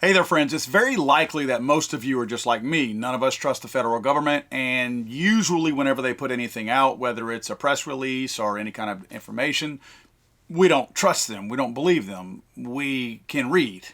Hey there, friends. It's very likely that most of you are just like me. None of us trust the federal government, and usually whenever they put anything out, whether it's a press release or any kind of information, we don't trust them. We don't believe them. We can read.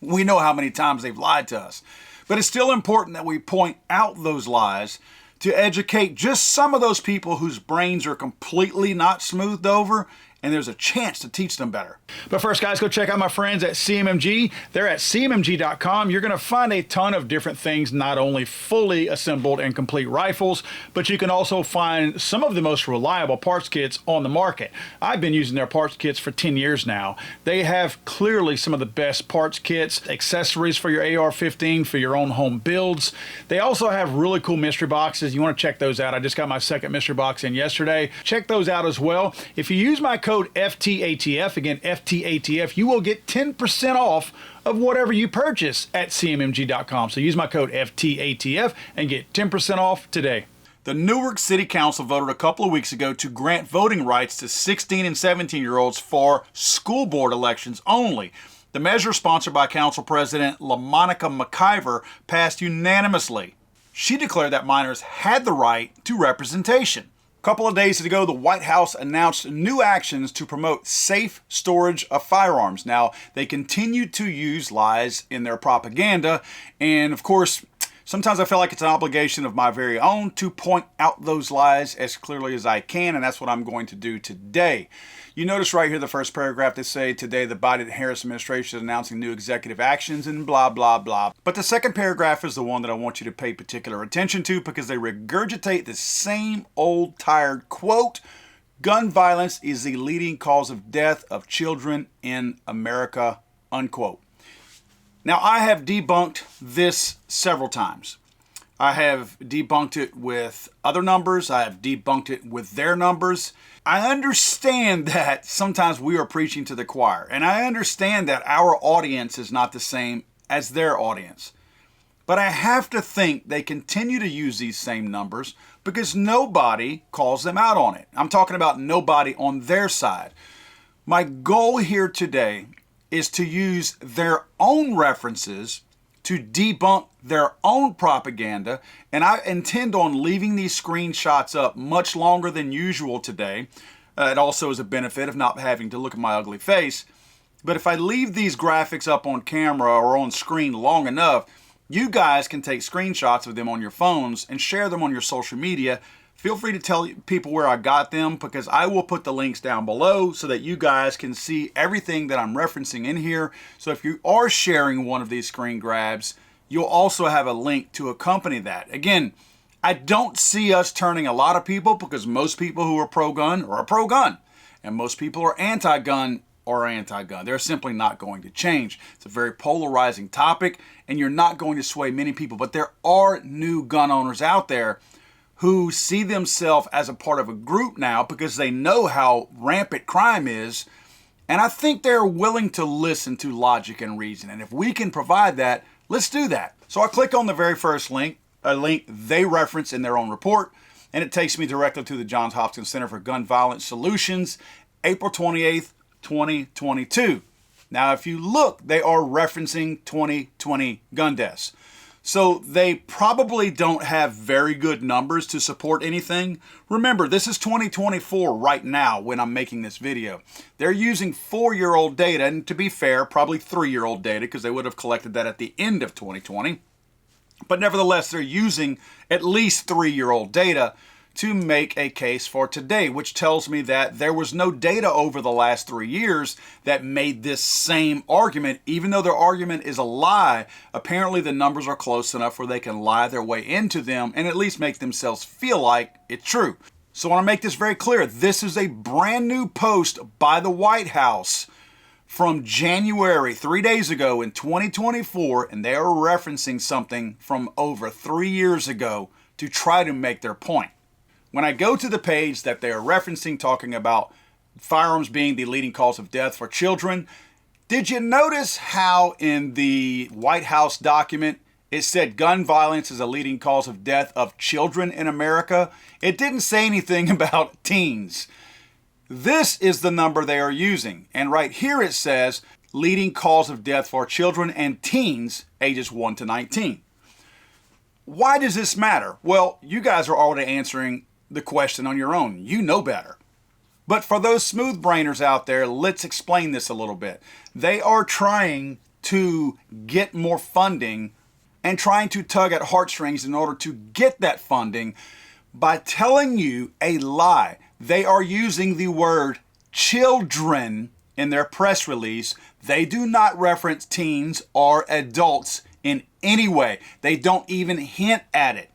We know how many times they've lied to us. But it's still important that we point out those lies to educate just some of those people whose brains are completely not smoothed over, and there's a chance to teach them better. But first, guys, go check out my friends at CMMG. They're at cmmg.com. You're going to find a ton of different things, not only fully assembled and complete rifles, but you can also find some of the most reliable parts kits on the market. I've been using their parts kits for 10 years now. They have clearly some of the best parts kits, accessories for your AR-15, for your own home builds. They also have really cool mystery boxes. You want to check those out. I just got my second mystery box in yesterday. Check those out as well. If you use my code FTATF, again, FTATF, you will get 10% off of whatever you purchase at cmmg.com. So use my code FTATF and get 10% off today. The Newark City Council voted a couple of weeks ago to grant voting rights to 16 and 17-year-olds for school board elections only. The measure, sponsored by Council President LaMonica McIver, passed unanimously. She declared that minors had the right to representation. A couple of days ago, the White House announced new actions to promote safe storage of firearms. Now, they continue to use lies in their propaganda, and of course, sometimes I feel like it's an obligation of my very own to point out those lies as clearly as I can, and that's what I'm going to do today. You notice right here the first paragraph, they say today the Biden-Harris administration is announcing new executive actions and blah, blah, blah. But the second paragraph is the one that I want you to pay particular attention to because they regurgitate the same old tired quote, gun violence is the leading cause of death of children in America, unquote. Now, I have debunked this several times. I have debunked it with other numbers. I have debunked it with their numbers. I understand that sometimes we are preaching to the choir, and I understand that our audience is not the same as their audience. But I have to think they continue to use these same numbers because nobody calls them out on it. I'm talking about nobody on their side. My goal here today is to use their own references to debunk their own propaganda, and I intend on leaving these screenshots up much longer than usual today. It also is a benefit of not having to look at my ugly face. But if I leave these graphics up on camera or on screen long enough, you guys can take screenshots of them on your phones and share them on your social media. Feel free to tell people where I got them because I will put the links down below so that you guys can see everything that I'm referencing in here. So if you are sharing one of these screen grabs, you'll also have a link to accompany that. Again, I don't see us turning a lot of people because most people who are pro-gun are pro-gun and most people are anti-gun or anti-gun. They're simply not going to change. It's a very polarizing topic and you're not going to sway many people, but there are new gun owners out there who see themselves as a part of a group now because they know how rampant crime is, and I think they're willing to listen to logic and reason, and if we can provide that, let's do that. So I click on the very first link, a link they reference in their own report, and it takes me directly to the Johns Hopkins Center for Gun Violence Solutions, April 28th, 2022. Now, if you look, they are referencing 2020 gun deaths. So they probably don't have very good numbers to support anything. Remember, this is 2024 right now when I'm making this video. They're using 4-year-old data, and to be fair, probably 3-year-old data because they would have collected that at the end of 2020. But nevertheless, they're using at least 3-year-old data to make a case for today, which tells me that there was no data over the last 3 years that made this same argument. Even though their argument is a lie, apparently the numbers are close enough where they can lie their way into them and at least make themselves feel like it's true. So I want to make this very clear. This is a brand new post by the White House from January, 3 days ago in 2024, and they are referencing something from over 3 years ago to try to make their point. When I go to the page that they are referencing, talking about firearms being the leading cause of death for children, did you notice how in the White House document it said gun violence is a leading cause of death of children in America? It didn't say anything about teens. This is the number they are using. And right here it says leading cause of death for children and teens ages 1 to 19. Why does this matter? Well, you guys are already answering the question on your own. You know better. But for those smooth brainers out there, let's explain this a little bit. They are trying to get more funding and trying to tug at heartstrings in order to get that funding by telling you a lie. They are using the word children in their press release. They do not reference teens or adults in any way. They don't even hint at it.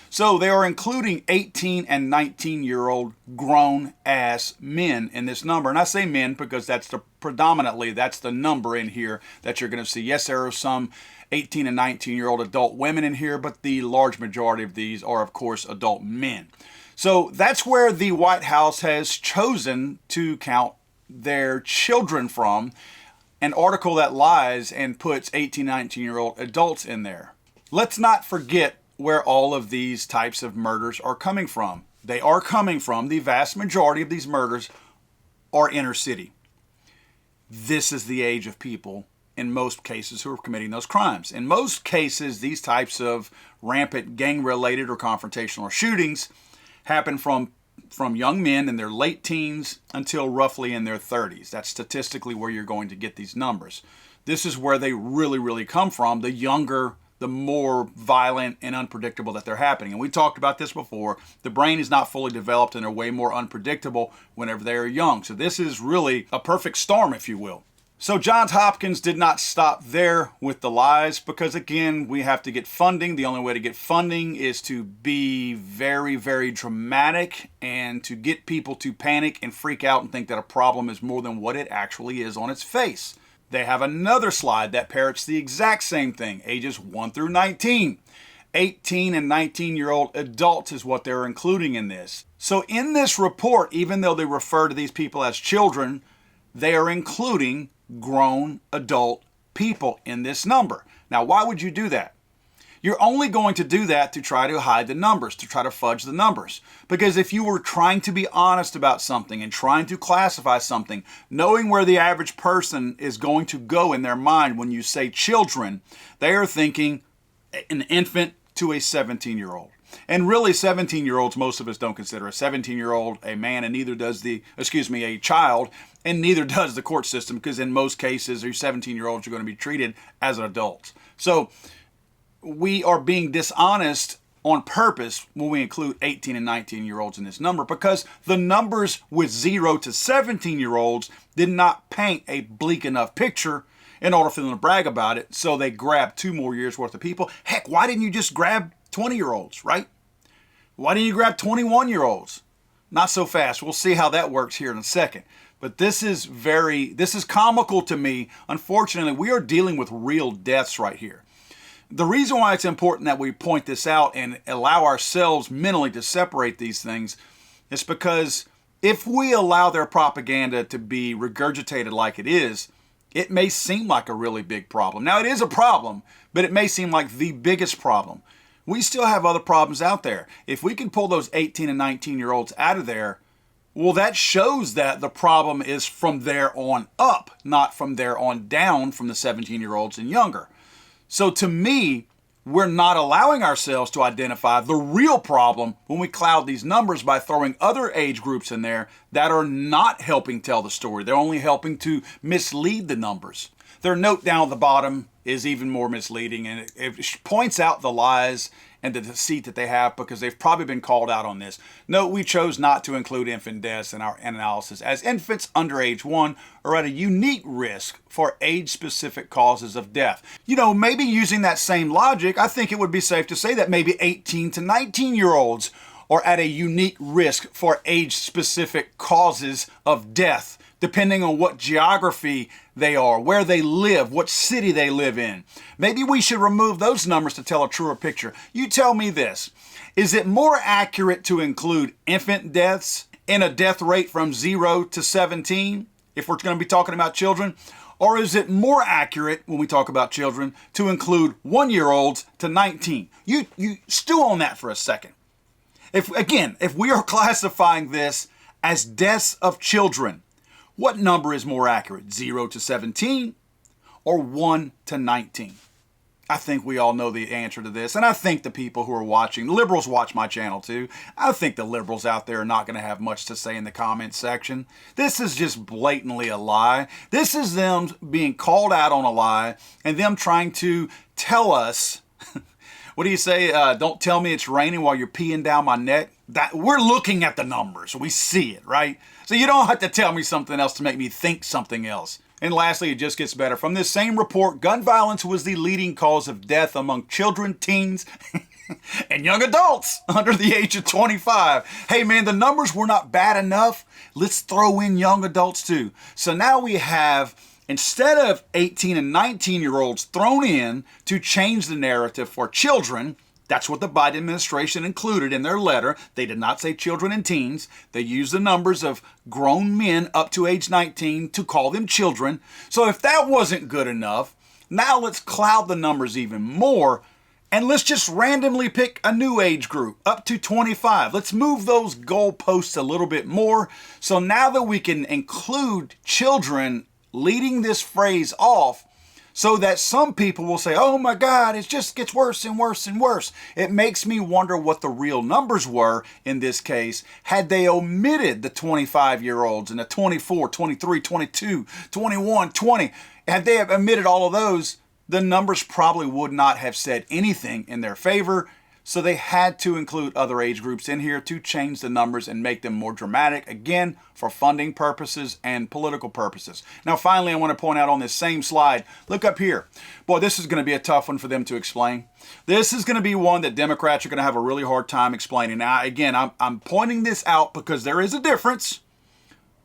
So they are including 18 and 19-year-old grown-ass men in this number. And I say men because that's the number in here that you're going to see. Yes, there are some 18 and 19-year-old adult women in here, but the large majority of these are, of course, adult men. So that's where the White House has chosen to count their children from, an article that lies and puts 18, 19-year-old adults in there. Let's not forget where all of these types of murders are coming from. They are coming from, the vast majority of these murders are inner city. This is the age of people in most cases who are committing those crimes. In most cases, these types of rampant gang-related or confrontational shootings happen from young men in their late teens until roughly in their 30s. That's statistically where you're going to get these numbers. This is where they really, really come from. The younger, the more violent and unpredictable that they're happening. And we talked about this before. The brain is not fully developed and they're way more unpredictable whenever they are young. So this is really a perfect storm, if you will. So Johns Hopkins did not stop there with the lies because, again, we have to get funding. The only way to get funding is to be very, very dramatic and to get people to panic and freak out and think that a problem is more than what it actually is on its face. They have another slide that parrots the exact same thing, ages 1 through 19. 18 and 19-year-old adults is what they're including in this. So in this report, even though they refer to these people as children, they are including grown adult people in this number. Now, why would you do that? You're only going to do that to try to hide the numbers, to try to fudge the numbers. Because if you were trying to be honest about something and trying to classify something, knowing where the average person is going to go in their mind when you say children, they are thinking an infant to a 17-year-old. And really, 17-year-olds, most of us don't consider a 17-year-old a man, and neither does a child, and neither does the court system, because in most cases, your 17-year-olds are going to be treated as adults. So we are being dishonest on purpose when we include 18 and 19-year-olds in this number, because the numbers with 0 to 17-year-olds did not paint a bleak enough picture in order for them to brag about it, so they grabbed 2 more years worth of people. Heck, why didn't you just grab 20-year-olds, right? Why didn't you grab 21-year-olds? Not so fast. We'll see how that works here in a second. But this is comical to me. Unfortunately, we are dealing with real deaths right here. The reason why it's important that we point this out and allow ourselves mentally to separate these things is because if we allow their propaganda to be regurgitated like it is, it may seem like a really big problem. Now, it is a problem, but it may seem like the biggest problem. We still have other problems out there. If we can pull those 18 and 19-year-olds out of there, well, that shows that the problem is from there on up, not from there on down from the 17-year-olds and younger. So to me, we're not allowing ourselves to identify the real problem when we cloud these numbers by throwing other age groups in there that are not helping tell the story. They're only helping to mislead the numbers. Their note down at the bottom is even more misleading, and it points out the lies and the deceit that they have because they've probably been called out on this. Note, we chose not to include infant deaths in our analysis as infants under age 1 are at a unique risk for age-specific causes of death. You know, maybe using that same logic, I think it would be safe to say that maybe 18 to 19-year-olds are at a unique risk for age-specific causes of death, depending on what geography they are, where they live, what city they live in. Maybe we should remove those numbers to tell a truer picture. You tell me this. Is it more accurate to include infant deaths in a death rate from 0 to 17, if we're going to be talking about children? Or is it more accurate, when we talk about children, to include 1-year-olds to 19? You stew on that for a second. If we are classifying this as deaths of children, what number is more accurate, 0 to 17 or 1 to 19? I think we all know the answer to this, and I think the people who are watching, the liberals watch my channel too, I think the liberals out there are not going to have much to say in the comments section. This is just blatantly a lie. This is them being called out on a lie, and them trying to tell us, what do you say, don't tell me it's raining while you're peeing down my neck? That we're looking at the numbers, we see it, right? So you don't have to tell me something else to make me think something else. And lastly, it just gets better. From this same report, gun violence was the leading cause of death among children, teens, and young adults under the age of 25. Hey man, the numbers were not bad enough. Let's throw in young adults too. So now we have, instead of 18 and 19-year-olds thrown in to change the narrative for children, that's what the Biden administration included in their letter. They did not say children and teens. They used the numbers of grown men up to age 19 to call them children. So if that wasn't good enough, now let's cloud the numbers even more, and let's just randomly pick a new age group up to 25. Let's move those goalposts a little bit more. So now that we can include children leading this phrase off, so that some people will say, oh my God, it just gets worse and worse and worse. It makes me wonder what the real numbers were in this case had they omitted the 25-year-olds and the 24, 23, 22, 21, 20. Had they omitted all of those, the numbers probably would not have said anything in their favor. So they had to include other age groups in here to change the numbers and make them more dramatic, again, for funding purposes and political purposes. Now, finally, I want to point out on this same slide, look up here. Boy, this is going to be a tough one for them to explain. This is going to be one that Democrats are going to have a really hard time explaining. Now, again, I'm pointing this out because there is a difference,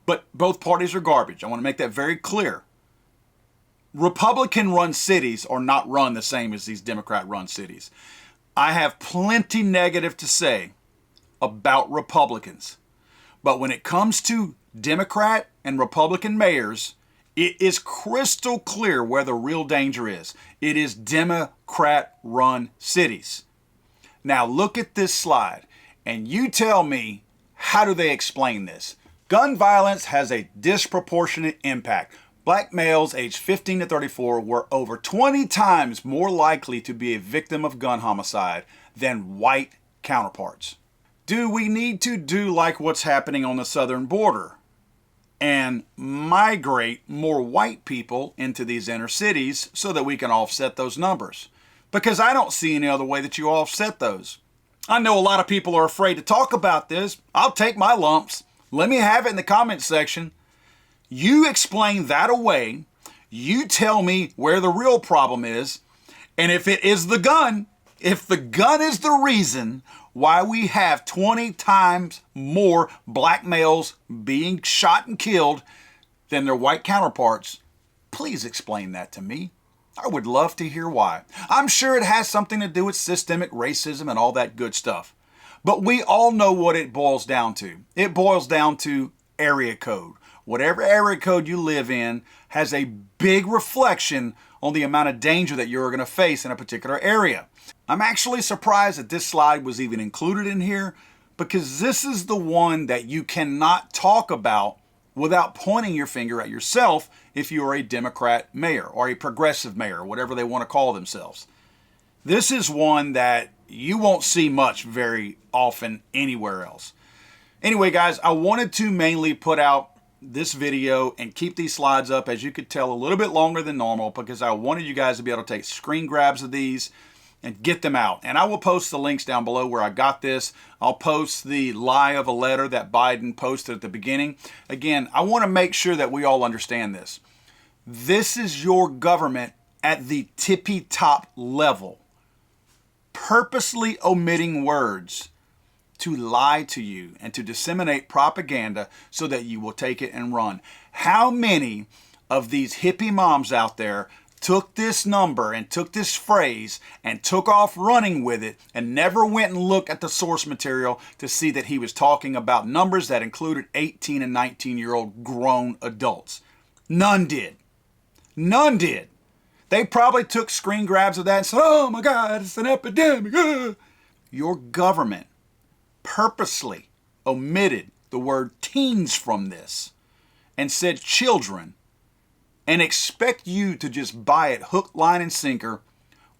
but both parties are garbage. I want to make that very clear. Republican-run cities are not run the same as these Democrat-run cities. I have plenty negative to say about Republicans, but when it comes to Democrat and Republican mayors, it is crystal clear where the real danger is. It is Democrat-run cities. Now look at this slide, and you tell me, how do they explain this? Gun violence has a disproportionate impact. Black males aged 15 to 34 were over 20 times more likely to be a victim of gun homicide than white counterparts. Do we need to do like what's happening on the southern border and migrate more white people into these inner cities so that we can offset those numbers? Because I don't see any other way that you offset those. I know a lot of people are afraid to talk about this. I'll take my lumps. Let me have it in the comments section. You explain that away. You tell me where the real problem is. And if it is the gun, if the gun is the reason why we have 20 times more black males being shot and killed than their white counterparts, please explain that to me. I would love to hear why. I'm sure it has something to do with systemic racism and all that good stuff. But we all know what it boils down to. It boils down to area code. Whatever area code you live in has a big reflection on the amount of danger that you're going to face in a particular area. I'm actually surprised that this slide was even included in here, because this is the one that you cannot talk about without pointing your finger at yourself if you are a Democrat mayor or a progressive mayor, whatever they want to call themselves. This is one that you won't see much very often anywhere else. Anyway, guys, I wanted to mainly put out this video and keep these slides up, as you could tell, a little bit longer than normal, because I wanted you guys to be able to take screen grabs of these and get them out. And I will post the links down below where I got this. I'll post the lie of a letter that Biden posted at the beginning. Again, I want to make sure that we all understand this. This is your government at the tippy top level, purposely omitting words to lie to you and to disseminate propaganda so that you will take it and run. How many of these hippie moms out there took this number and took this phrase and took off running with it and never went and looked at the source material to see that he was talking about numbers that included 18 and 19-year-old grown adults? None did. None did. They probably took screen grabs of that and said, oh my God, it's an epidemic. Your government purposely omitted the word teens from this and said children and expect you to just buy it hook, line, and sinker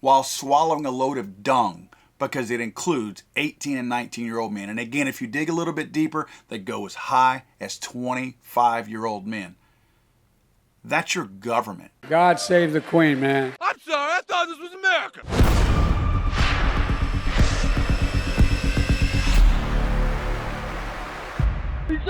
while swallowing a load of dung, because it includes 18 and 19-year-old men. And again, if you dig a little bit deeper, they go as high as 25-year-old men. That's your government. God save the Queen, man. I'm sorry, I thought this was America. He's